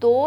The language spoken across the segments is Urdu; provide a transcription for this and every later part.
2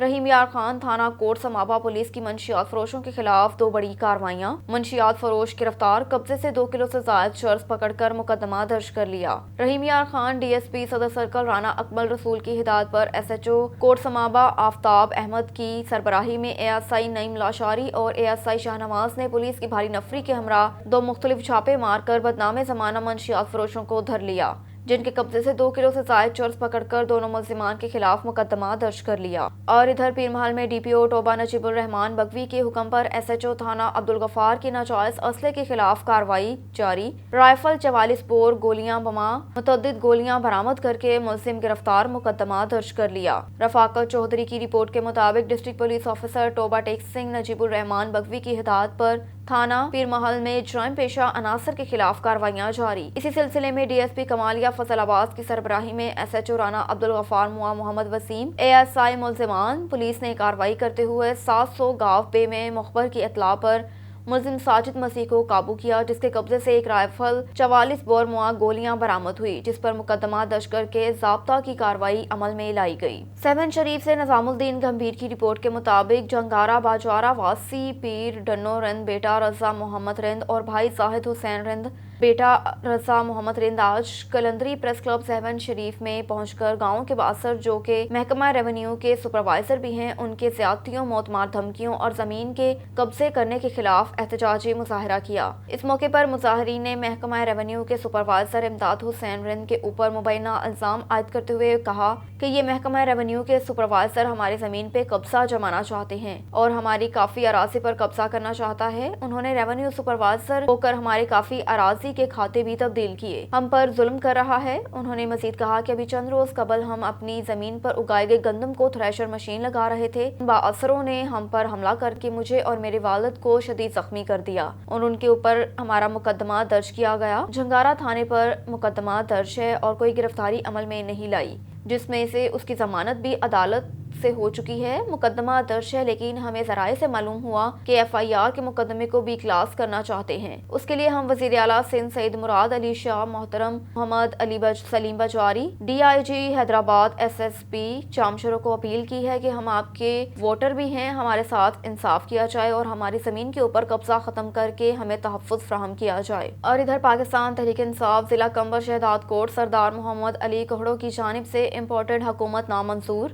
رحیم یار خان تھانہ کوٹ سمابا پولیس کی منشیات فروشوں کے خلاف 2 بڑی کارروائیاں، منشیات فروش گرفتار، قبضے سے 2 کلو سے زائد چرس پکڑ کر مقدمہ درج کر لیا۔ رحیم یار خان ڈی ایس پی صدر سرکل رانا اکمل رسول کی ہدایت پر ایس ایچ او کوٹ سمابا آفتاب احمد کی سربراہی میں اے ایس آئی نعیم لاشاری اور اے ایس آئی شاہنواز نے پولیس کی بھاری نفری کے ہمراہ 2 مختلف چھاپے مار کر بدنام زمانہ منشیات فروشوں کو دھر لیا، جن کے قبضے سے 2 کلو سے زائد چرس پکڑ کر دونوں ملزمان کے خلاف مقدمہ درج کر لیا۔ اور ادھر پیر محل میں ڈی پی او ٹوبہ نجیب الرحمان بگوی کے حکم پر ایس ایچ او تھانہ عبدالغفار کی ناجائز اسلحے کے خلاف کارروائی جاری، رائفل 44 بور، گولیاں بما متعدد گولیاں برآمد کر کے ملزم گرفتار، مقدمہ درج کر لیا۔ رفاقت چودھری کی رپورٹ کے مطابق ڈسٹرکٹ پولیس آفیسر ٹوبہ ٹیک سنگھ نجیب الرحمان بگوی کی ہدایت پر تھانہ پیر محل میں جرائم پیشہ عناصر کے خلاف کارروائیاں جاری۔ اسی سلسلے میں ڈی ایس پی کمالیہ فضل آباد کی سربراہی میں S H O Rana Abdul Ghaffar موا Muhammad Waseem, A S I ملزمان پولیس نے کارروائی کرتے ہوئے 700 گاو بے میں مخبر کی اطلاع پر ملزم ساجد مسیح کو قابو کیا، جس کے قبضے سے ایک رائفل 44 بور موا گولیاں برآمد ہوئی، جس پر مقدمہ درج کر کے ضابطہ کی کارروائی عمل میں لائی گئی۔ 7 شریف سے نظام الدین گمبھیر کی رپورٹ کے مطابق جنگارہ باجوارہ واسی پیر ڈنو رند بیٹا رضا محمد رند اور بھائی زاہد حسین رند بیٹا رضا محمد رند آج کلندری پریس کلب 7 شریف میں پہنچ کر گاؤں کے باثر جو کہ محکمہ ریونیو کے سپروائزر بھی ہیں، ان کے زیادتیوں، موت مار دھمکیوں اور زمین کے قبضے کرنے کے خلاف احتجاجی مظاہرہ کیا۔ اس موقع پر مظاہرین نے محکمہ ریونیو کے سپروائزر امداد حسین رند کے اوپر مبینہ الزام عائد کرتے ہوئے کہا کہ یہ محکمہ ریونیو کے سپروائزر ہماری زمین پہ قبضہ جمانا چاہتے ہیں اور ہماری کافی اراضی پر قبضہ کرنا چاہتا ہے۔ انہوں نے ریونیو سپروائزر ہو کر ہمارے کافی اراضی کے کھاتے بھی تبدیل کیے، ہم پر ظلم کر رہا ہے۔ انہوں نے مزید کہا کہ ابھی چند روز قبل ہم اپنی زمین پر اگائے گئے گندم کو تھریشر مشین لگا رہے تھے، بااثروں نے ہم پر حملہ کر کے مجھے اور میرے والد کو شدید زخمی کر دیا اور ان کے اوپر ہمارا مقدمہ درج کیا گیا۔ جنگارہ تھانے پر مقدمہ درج ہے اور کوئی گرفتاری عمل میں نہیں لائی، جس میں سے اس کی ضمانت بھی عدالت سے ہو چکی ہے۔ مقدمہ درج ہے، لیکن ہمیں ذرائع سے معلوم ہوا کہ ایف آئی آر کے مقدمے کو بی کلاس کرنا چاہتے ہیں۔ اس کے لیے ہم وزیر اعلیٰ سندھ سعید مراد علی شاہ، محترم Muhammad Ali Saleem Bajwari, D I G Hyderabad, S S P Jamshoro کو اپیل کی ہے کہ ہم آپ کے ووٹر بھی ہیں، ہمارے ساتھ انصاف کیا جائے اور ہماری زمین کے اوپر قبضہ ختم کر کے ہمیں تحفظ فراہم کیا جائے۔ اور ادھر پاکستان تحریک انصاف ضلع کمبر شہداد کوٹ سردار محمد علی کوہڑو کی جانب سے امپورٹڈ حکومت نامنظور،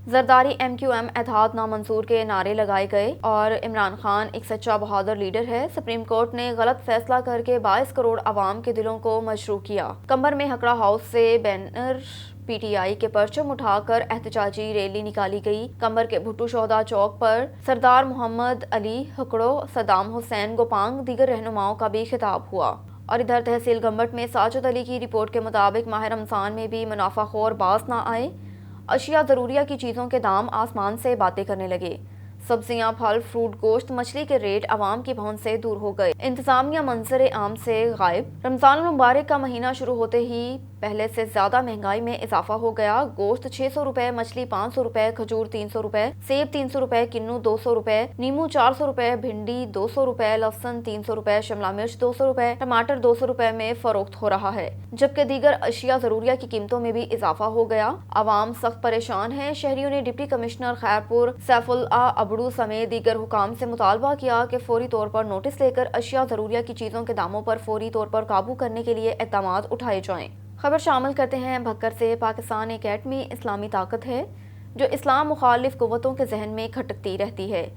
زرداری ایم کیو ایم اتحاد نامنظور کے نعرے لگائے گئے اور عمران خان ایک سچا بہادر لیڈر ہے۔ سپریم کورٹ نے غلط فیصلہ کر کے 22 کروڑ عوام کے دلوں کو مجروح کیا۔ کمبر میں ہکڑا ہاؤس سے بینر پی ٹی آئی کے پرچم اٹھا کر احتجاجی ریلی نکالی گئی۔ کمبر کے بھٹو شہدا چوک پر سردار محمد علی ہکڑو، صدام حسین گوپانگ، دیگر رہنماؤں کا بھی خطاب ہوا۔ اور ادھر تحصیل گمبٹ میں ساجد علی کی رپورٹ کے مطابق ماہ رمضان میں بھی منافع خور باز نہ آئے، اشیاء ضروریہ کی چیزوں کے دام آسمان سے باتیں کرنے لگے، سبزیاں، پھل، فروٹ، گوشت، مچھلی کے ریٹ عوام کی پہنچ سے دور ہو گئے، انتظامیہ منظر عام سے غائب۔ رمضان المبارک کا مہینہ شروع ہوتے ہی پہلے سے زیادہ مہنگائی میں اضافہ ہو گیا۔ گوشت 600 روپے، مچھلی 500 روپے، کھجور 300 روپے، سیب 300 روپے، کنو 200 روپے، نیمو 400 روپے، بھنڈی 200 روپے، لہسن 300 روپے، شملہ مرچ 200 روپے، ٹماٹر 200 روپے میں فروخت ہو رہا ہے، جبکہ دیگر اشیاء ضروریہ کی قیمتوں میں بھی اضافہ ہو گیا۔ عوام سخت پریشان ہیں۔ شہریوں نے ڈپٹی کمشنر خیرپور سیف اللہ ابڑو سمیت دیگر حکام سے مطالبہ کیا کہ فوری طور پر نوٹس لے کر اشیاء ضروریہ کی چیزوں کے داموں پر فوری طور پر قابو کرنے کے لیے اقدامات اٹھائے جائیں۔ خبر شامل کرتے ہیں بھکر سے۔ پاکستان ایک ایٹمی اسلامی طاقت ہے جو اسلام مخالف قوتوں کے ذہن میں کھٹکتی رہتی ہے۔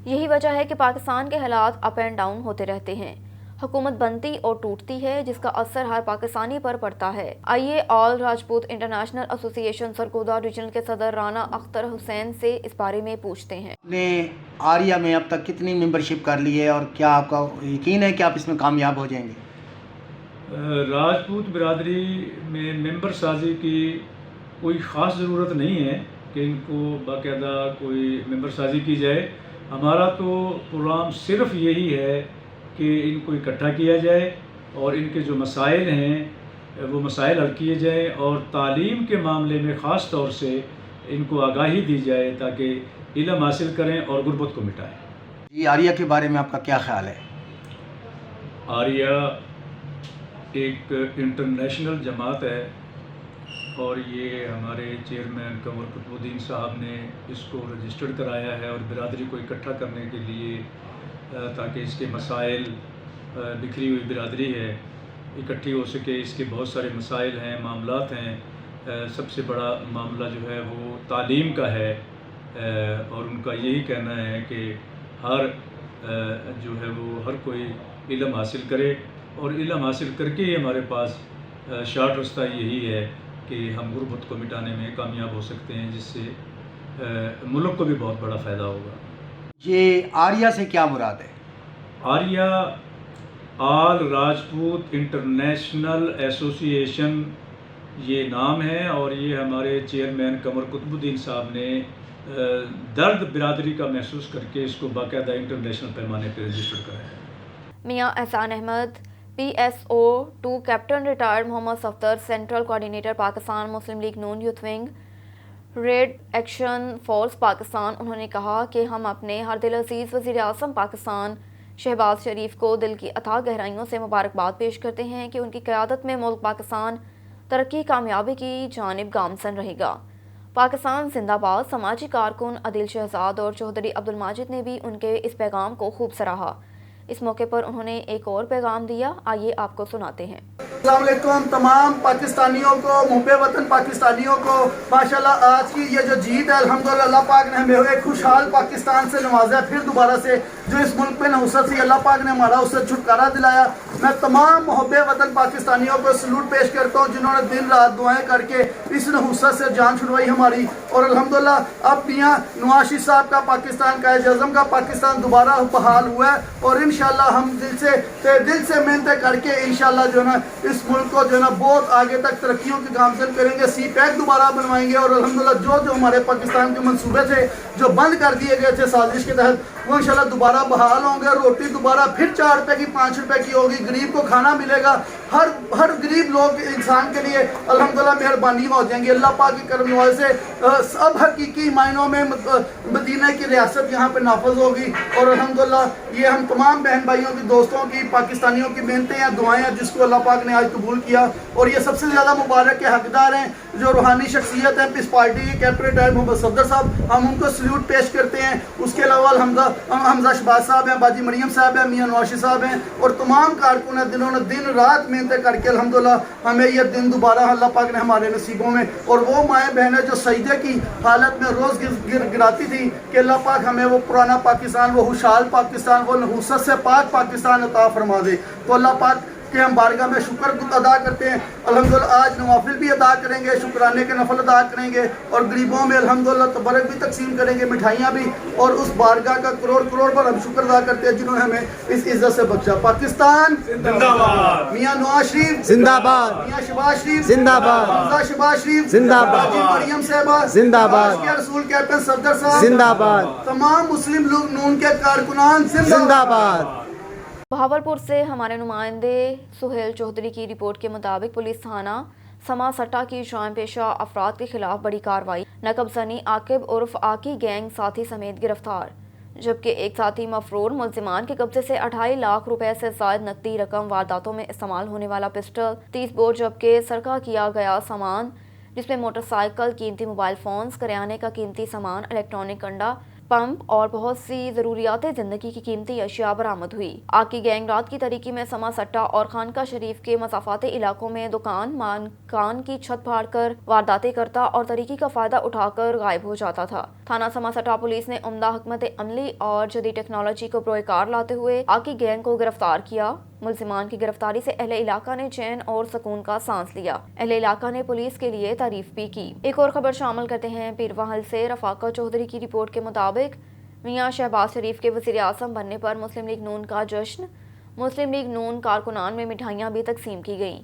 یہی وجہ ہے کہ پاکستان کے حالات اپ اینڈ ڈاؤن ہوتے رہتے ہیں، حکومت بنتی اور ٹوٹتی ہے، جس کا اثر ہر پاکستانی پر پڑتا ہے۔ آئیے آل راجپوت انٹرنیشنل ایسوسی ایشن سرگودا ریجن کے صدر رانا اختر حسین سے اس بارے میں پوچھتے ہیں۔ نے آریہ میں اب تک کتنی ممبرشپ کر لی ہے اور کیا آپ کا یقین ہے کہ آپ اس میں کامیاب ہو جائیں گے؟ راجپوت برادری میں ممبر سازی کی کوئی خاص ضرورت نہیں ہے کہ ان کو باقاعدہ کوئی ممبر سازی کی جائے۔ ہمارا تو پروگرام صرف یہی ہے کہ ان کو اکٹھا کیا جائے اور ان کے جو مسائل ہیں وہ مسائل حل کیے جائیں اور تعلیم کے معاملے میں خاص طور سے ان کو آگاہی دی جائے تاکہ علم حاصل کریں اور غربت کو مٹائیں۔ جی، آریہ کے بارے میں آپ کا کیا خیال ہے؟ آریہ ایک انٹرنیشنل جماعت ہے اور یہ ہمارے چیئرمین قمر قطب الدین صاحب نے اس کو رجسٹرڈ کرایا ہے اور برادری کو اکٹھا کرنے کے لیے تاکہ اس کے مسائل، بکھری ہوئی برادری ہے، اکٹھی ہو سکے۔ اس کے بہت سارے مسائل ہیں، معاملات ہیں۔ سب سے بڑا معاملہ جو ہے وہ تعلیم کا ہے، اور ان کا یہی کہنا ہے کہ ہر کوئی علم حاصل کرے، اور علم حاصل کر کے ہی ہمارے پاس شارٹ رستہ یہی ہے کہ ہم غربت کو مٹانے میں کامیاب ہو سکتے ہیں، جس سے ملک کو بھی بہت بڑا فائدہ ہوگا۔ یہ آریہ سے کیا مراد ہے؟ آریہ آل راجپوت انٹرنیشنل ایسوسی ایشن یہ نام ہے، اور یہ ہمارے چیئرمین قمر قطب الدین صاحب نے درد برادری کا محسوس کر کے اس کو باقاعدہ انٹرنیشنل پیمانے پہ رجسٹر کرایا ہے۔ Mian Ahsan Ahmad PSO 2 captain retired Muhammad Safdar central coordinator Pakistan Muslim League Noon youth wing red action force Pakistan, انہوں نے کہا کہ ہم اپنے ہر دل عزیز وزیر اعظم پاکستان شہباز شریف کو دل کی اتھاہ گہرائیوں سے مبارکباد پیش کرتے ہیں کہ ان کی قیادت میں ملک پاکستان ترقی کامیابی کی جانب گامزن رہے گا۔ پاکستان زندہ باد سماجی کارکن عادل شہزاد اور چوہدری عبدالماجد نے بھی ان کے اس پیغام کو خوب سراہا۔ اس موقع پر انہوں نے ایک اور پیغام دیا، آئیے آپ کو سناتے ہیں۔ السلام علیکم تمام پاکستانیوں کو، محب وطن پاکستانیوں کو۔ ماشاءاللہ آج کی یہ جو جیت ہے، الحمدللہ اللہ پاک نے ہمیں ایک خوشحال پاکستان سے نوازا ہے، پھر دوبارہ سے جو اس ملک پہ نحوست تھی اللہ پاک نے ہمارا اس سے چھٹکارا دلایا۔ میں تمام محب وطن پاکستانیوں کو سلوٹ پیش کرتا ہوں جنہوں نے دن رات دعائیں کر کے اس نحوست سے جان چھڑوائی ہماری، اور الحمدللہ اب میاں نواز شریف صاحب کا پاکستان، قائد اعظم کا پاکستان دوبارہ بحال ہوا ہے، اور انشاءاللہ ہم دل سے محنتیں کر کے انشاءاللہ جو ہے نا اس ملک کو جو ہے نا بہت آگے تک ترقیوں کی گامزن کریں گے، سی پیک دوبارہ بنوائیں گے، اور الحمدللہ جو ہمارے پاکستان کے منصوبے تھے جو بند کر دیے گئے تھے سازش کے تحت، وہ انشاءاللہ دوبارہ بحال ہوں گے۔ روٹی دوبارہ پھر 4 روپے کی 5 روپے کی ہوگی، غریب کو کھانا ملے گا، ہر غریب لوگ انسان کے لیے الحمدللہ مہربانی ہو جائیں گی اللہ پاک کی کرم نوازی سے۔ اب حقیقی معنوں میں مدینہ کی ریاست یہاں پہ نافذ ہوگی، اور الحمدللہ یہ ہم تمام بہن بھائیوں کی، دوستوں کی، پاکستانیوں کی محنتیں ہیں، دعائیں ہیں جس کو اللہ پاک نے آج قبول کیا، اور یہ سب سے زیادہ مبارک کے حقدار ہیں جو روحانی شخصیت ہیں اس پارٹی کے کیپٹن ریٹائرڈ محمد صفدر صاحب، ہم ان کو سلیوٹ پیش کرتے ہیں۔ اس کے علاوہ حمزہ شہباز صاحب ہیں، باجی مریم صاحب ہیں، میاں نواز شریف صاحب ہیں، اور تمام کارکن ہیں جنہوں نے دن رات محنتیں کر کے الحمدللہ ہمیں یہ دن دوبارہ اللہ پاک نے ہمارے نصیبوں میں، اور وہ مائیں بہنیں جو سجدے کی حالت میں روز گراتی تھی کہ اللہ پاک ہمیں وہ پرانا پاکستان، وہ خوشحال پاکستان، وہ نحوست سے پاک پاکستان عطا فرما دے، تو اللہ پاک کہ ہم بارگاہ میں شکر ادا کرتے ہیں۔ الحمدللہ آج نوافل بھی ادا کریں گے، شکرانے کے نفل ادا کریں گے، اور غریبوں میں الحمدللہ تبرک بھی تقسیم کریں گے، مٹھائیاں بھی، اور اس بارگاہ کا کروڑ پر ہم شکر ادا کرتے ہیں جنہوں نے ہمیں اس عزت سے بخشا۔ پاکستان زندہ باد، میاں نواز شریف زندہ باد، میاں شہباز شریف زندہ باد، حمزہ شہباز شریف زندہ باد، باجی مریم صاحبہ زندہ باد، کے رسول کیپٹن صفدر صاحب زندہ باد، تمام مسلم لیگ نون کے کارکنان زندہ باد۔ بہاولپور سے ہمارے نمائندے سہیل چوہدری کی رپورٹ کے مطابق پولیس تھانہ سما سٹا کی جرائم پیشہ افراد کے خلاف بڑی کارروائی، نقب زنی عاقب عرف آکی گینگ ساتھی سمیت گرفتار، جبکہ ایک ساتھی مفرور ملزمان کے قبضے سے 2.5 لاکھ روپے سے زائد نقدی رقم، وارداتوں میں استعمال ہونے والا پسٹل، 30 بور، جبکہ سرقہ کیا گیا سامان جس میں موٹر سائیکل، قیمتی موبائل فونز، کریانے کا قیمتی سامان، الیکٹرانک کنڈا، پمپ اور بہت سی ضروریات زندگی کی قیمتی اشیاء برآمد ہوئی۔ آکی گینگ رات کی تاریکی میں سما سٹا اور خانقاہ شریف کے مسافاتی علاقوں میں دکان مالکان کی چھت پھاڑ کر وارداتیں کرتا اور تاریکی کا فائدہ اٹھا کر غائب ہو جاتا تھا۔ تھانہ سما سٹا پولیس نے عمدہ حکمت عملی اور جدید ٹیکنالوجی کو بروئے کار لاتے ہوئے آکی گینگ کو گرفتار کیا۔ ملزمان کی گرفتاری سے اہل علاقہ نے چین اور سکون کا سانس لیا۔ اہل علاقہ نے پولیس کے لیے تعریف بھی کی۔ ایک اور خبر شامل کرتے ہیں پیروہل سے۔ رفاقہ چوہدری کی رپورٹ کے مطابق میاں شہباز شریف کے وزیر اعظم بننے پر مسلم لیگ نون کا جشن، مسلم لیگ نون کارکنان میں مٹھائیاں بھی تقسیم کی گئیں۔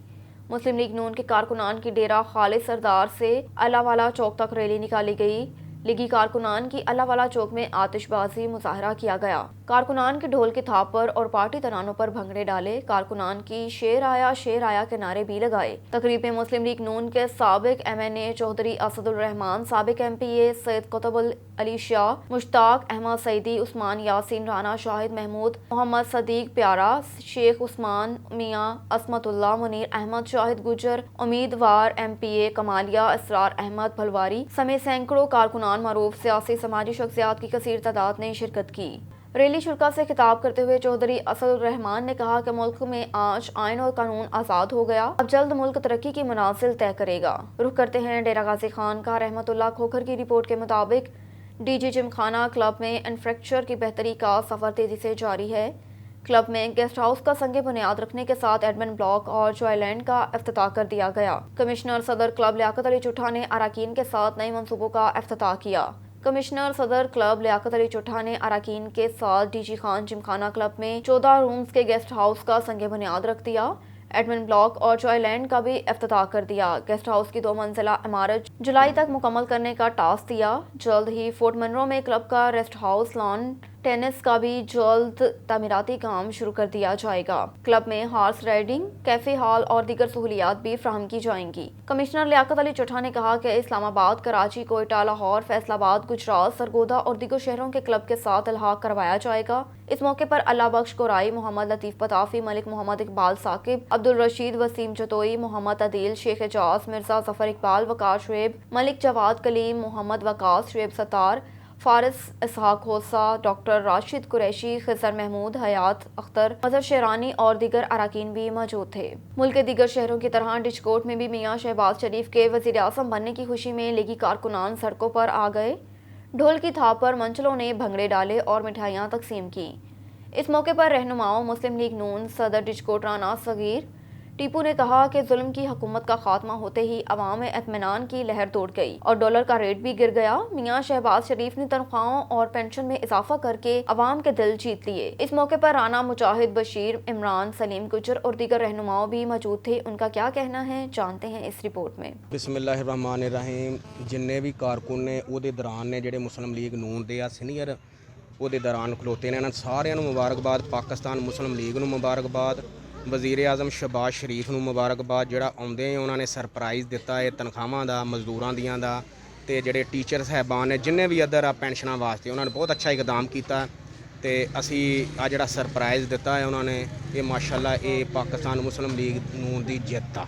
مسلم لیگ نون کے کارکنان کی ڈیرہ خالد سردار سے اللہ والا چوک تک ریلی نکالی گئی۔ لیگی کارکنان کی اللہ والا چوک میں آتش بازی مظاہرہ کیا گیا۔ کارکنان کے ڈھول کی تھاپ پر اور پارٹی ترانوں پر بھنگڑے ڈالے۔ کارکنان کی شیر آیا کے نعرے بھی لگائے۔ تقریب میں مسلم لیگ نون کے سابق MNA چودھری اسد الرحمان، سابق MPA سید قطب علی شاہ، مشتاق احمد سعیدی، عثمان یاسین رانا، شاہد محمود، محمد صدیق پیارا، شیخ عثمان میاں، عصمت اللہ، منیر احمد، شاہد گجر، امیدوار MPA کمالیہ، اسرار احمد بھلواری سمیت سینکڑوں کارکنان، معروف سیاسی سماجی شخصیات کی کثیر تعداد نے شرکت کی۔ ریلی شرکا سے خطاب کرتے ہوئے چودھری اسد الرحمان نے کہا کہ ملک میں آج آئین اور قانون آزاد ہو گیا، اب جلد ملک ترقی کی منازل طے کرے گا۔ رخ کرتے ہیں ڈیرہ غازی خان کا۔ رحمت اللہ کھوکھر کی رپورٹ کے مطابق DG جم خانہ کلب میں انفراسٹرکچر کی بہتری کا سفر تیزی سے جاری ہے۔ کلب میں گیسٹ ہاؤس کا سنگ بنیاد رکھنے کے ساتھ ایڈمن بلاک اور جوائے لینڈ کا افتتاح کر دیا گیا۔ کمشنر صدر کلب لیاقت علی چٹھا نے اراکین کے ساتھ نئے منصوبوں کا افتتاح کیا۔ کمشنر صدر کلب لیاقت علی چٹھا نے اراکین کے ساتھ DG خان جم خانہ کلب میں 14 رومز کے گیسٹ ہاؤس کا سنگ بنیاد رکھ دیا۔ ایڈمن بلاک اور جوائے لینڈ کا بھی افتتاح کر دیا۔ گیسٹ ہاؤس کی 2 منزلہ عمارت جولائی تک مکمل کرنے کا ٹاسک دیا۔ جلد ہی فورٹ منرو میں کلب کا ریسٹ ہاؤس، لان ٹینس کا بھی جلد تعمیراتی کام شروع کر دیا جائے گا۔ کلب میں ہارس رائڈنگ، کیفے ہال اور دیگر سہولیات بھی فراہم کی جائیں گی۔ کمشنر لیاقت علی چٹھا نے کہا کہ اسلام آباد، کراچی، کوئٹہ، لاہور، فیصل آباد، گجرات، سرگودا اور دیگر شہروں کے کلب کے ساتھ الحاق کروایا جائے گا۔ اس موقع پر اللہ بخش کورائی، محمد لطیف پتافی، ملک محمد اقبال ثاقب، عبدالرشید وسیم چتوئی، محمد عدیل، شیخ اعجاز، مرزا ظفر اقبال، وقار شعیب، ملک جواد کلیم، محمد وقاص، شعیب ستار، فارس اسحاق ہوسا، ڈاکٹر راشد قریشی، خضر محمود، حیات اختر، مظہر شیرانی اور دیگر اراکین بھی موجود تھے۔ ملک کے دیگر شہروں کی طرح ڈچکوٹ میں بھی میاں شہباز شریف کے وزیر اعظم بننے کی خوشی میں لیگی کارکنان سڑکوں پر آ گئے۔ ڈھول کی تھاپ پر منچلوں نے بھنگڑے ڈالے اور مٹھائیاں تقسیم کی۔ اس موقع پر رہنماؤں مسلم لیگ نون صدر ڈچکوٹ رانا صغیر ٹیپو نے کہا کہ ظلم کی حکومت کا خاتمہ ہوتے ہی عوام میں اطمینان کی لہر دوڑ گئی اور ڈالر کا ریٹ بھی گر گیا۔ میاں شہباز شریف نے تنخواہوں اور پینشن میں اضافہ کر کے عوام کے دل جیت لیے۔ اس موقع پر رانا مجاہد بشیر، عمران، سلیم گجر اور دیگر رہنماؤں بھی موجود تھے۔ ان کا کیا کہنا ہے جانتے ہیں اس رپورٹ میں۔ بسم اللہ الرحمن الرحیم۔ جننے بھی کارکن نے ਉਹਦੇ ਦੌਰਾਨ ਨੇ ਜਿਹੜੇ ਮੁਸਲਿਮ ਲੀਗ ਨੂਨ ਦੇ ਆ ਸੀਨੀਅਰ ਉਹਦੇ ਦੌਰਾਨ ਖਲੋਤੇ ਨੇ, ਇਹਨਾਂ ਸਾਰਿਆਂ ਨੂੰ ਮੁਬਾਰਕਬਾਦ। ਪਾਕਿਸਤਾਨ ਮੁਸਲਿਮ ਲੀਗ ਨੂੰ ਮੁਬਾਰਕਬਾਦ। ਵਜ਼ੀਰ ਆਜ਼ਮ ਸ਼ਹਬਾਜ਼ ਸ਼ਰੀਫ ਨੂੰ ਮੁਬਾਰਕਬਾਦ। ਜਿਹੜਾ ਆਉਂਦੇ ਉਹਨਾਂ ਨੇ ਸਰਪ੍ਰਾਈਜ਼ ਦਿੱਤਾ ਹੈ ਤਨਖਾਹਾਂ ਦਾ, ਮਜ਼ਦੂਰਾਂ ਦੀਆਂ ਦਾ, ਤੇ ਜਿਹੜੇ ਟੀਚਰ ਸਾਹਿਬਾਨ ਨੇ ਜਿੰਨੇ ਵੀ ਅਦਰ ਆ ਪੈਨਸ਼ਨਾਂ ਵਾਸਤੇ, ਉਹਨਾਂ ਨੇ ਬਹੁਤ ਅੱਛਾ ਇਕਦਾਮ ਕੀਤਾ ਤੇ ਅਸੀਂ ਆ ਜਿਹੜਾ ਸਰਪ੍ਰਾਈਜ਼ ਦਿੱਤਾ ਹੈ ਉਹਨਾਂ ਨੇ, ਇਹ ਮਾਸ਼ਾਅੱਲਾ ਇਹ ਪਾਕਿਸਤਾਨ ਮੁਸਲਿਮ ਲੀਗ ਨੂਨ ਦੀ ਜਿੱਤ ਆ।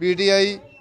PTI